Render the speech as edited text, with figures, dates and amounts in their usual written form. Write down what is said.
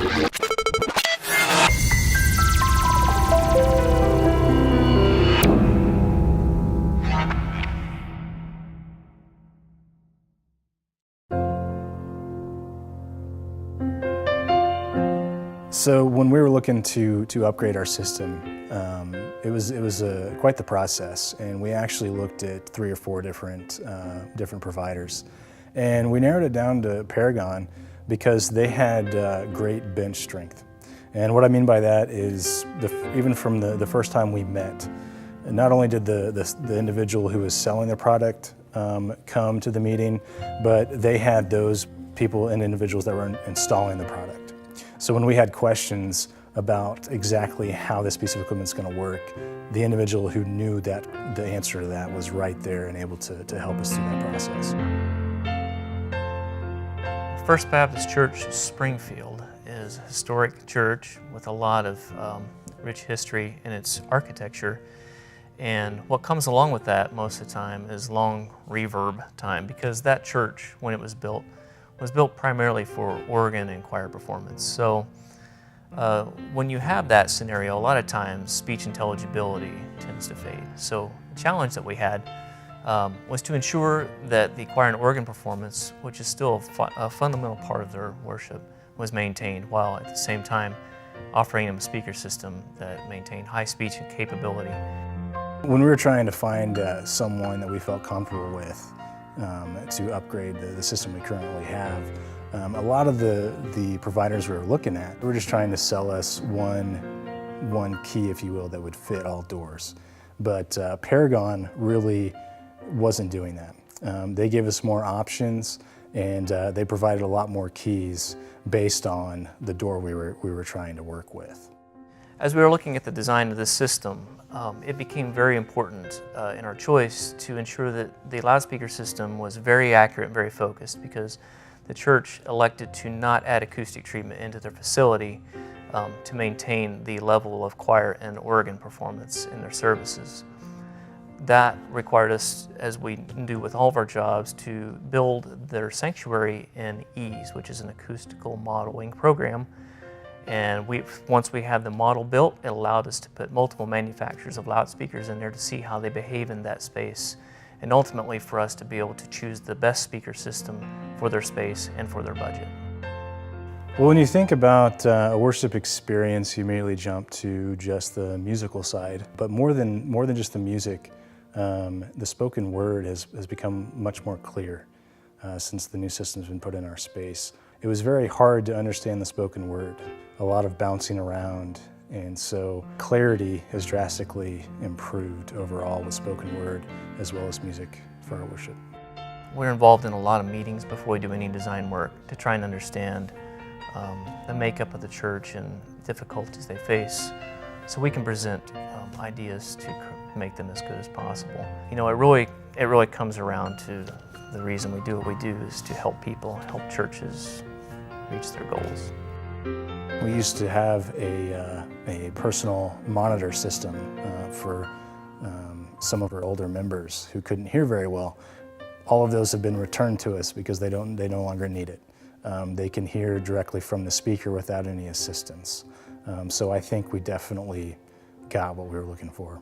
So when we were looking to upgrade our system, it was quite the process, and we actually looked at 3 or 4 different providers, and we narrowed it down to Paragon because they had great bench strength. And what I mean by that is even from the first time we met, not only did the individual who was selling the product come to the meeting, but they had those people and individuals that were installing the product. So when we had questions about exactly how this piece of equipment is going to work, the individual who knew that the answer to that was right there and able to help us through that process. First Baptist Church Springfield is a historic church with a lot of rich history in its architecture. And what comes along with that most of the time is long reverb time, because that church, when it was built primarily for organ and choir performance. So when you have that scenario, a lot of times speech intelligibility tends to fade. So the challenge that we had was to ensure that the choir and organ performance, which is still a fundamental part of their worship, was maintained, while at the same time offering them a speaker system that maintained high speech capability. When we were trying to find someone that we felt comfortable with to upgrade the system we currently have, a lot of the providers we were looking at were just trying to sell us one key, if you will, that would fit all doors. But Paragon really wasn't doing that. They gave us more options, and they provided a lot more keys based on the door we were trying to work with. As we were looking at the design of this system, it became very important in our choice to ensure that the loudspeaker system was very accurate and very focused, because the church elected to not add acoustic treatment into their facility to maintain the level of choir and organ performance in their services. That required us, as we do with all of our jobs, to build their sanctuary in EASE, which is an acoustical modeling program. And once we had the model built, it allowed us to put multiple manufacturers of loudspeakers in there to see how they behave in that space, and ultimately for us to be able to choose the best speaker system for their space and for their budget. Well, when you think about a worship experience, you immediately jump to just the musical side. But more than just the music, the spoken word has become much more clear since the new system's been put in our space. It was very hard to understand the spoken word, a lot of bouncing around, and so clarity has drastically improved overall with spoken word as well as music for our worship. We're involved in a lot of meetings before we do any design work to try and understand the makeup of the church and difficulties they face, so we can present ideas to make them as good as possible. You know, it really comes around to the reason we do what we do is to help people, help churches reach their goals. We used to have a personal monitor system for some of our older members who couldn't hear very well. All of those have been returned to us because they no longer need it. They can hear directly from the speaker without any assistance. So I think we definitely got what we were looking for.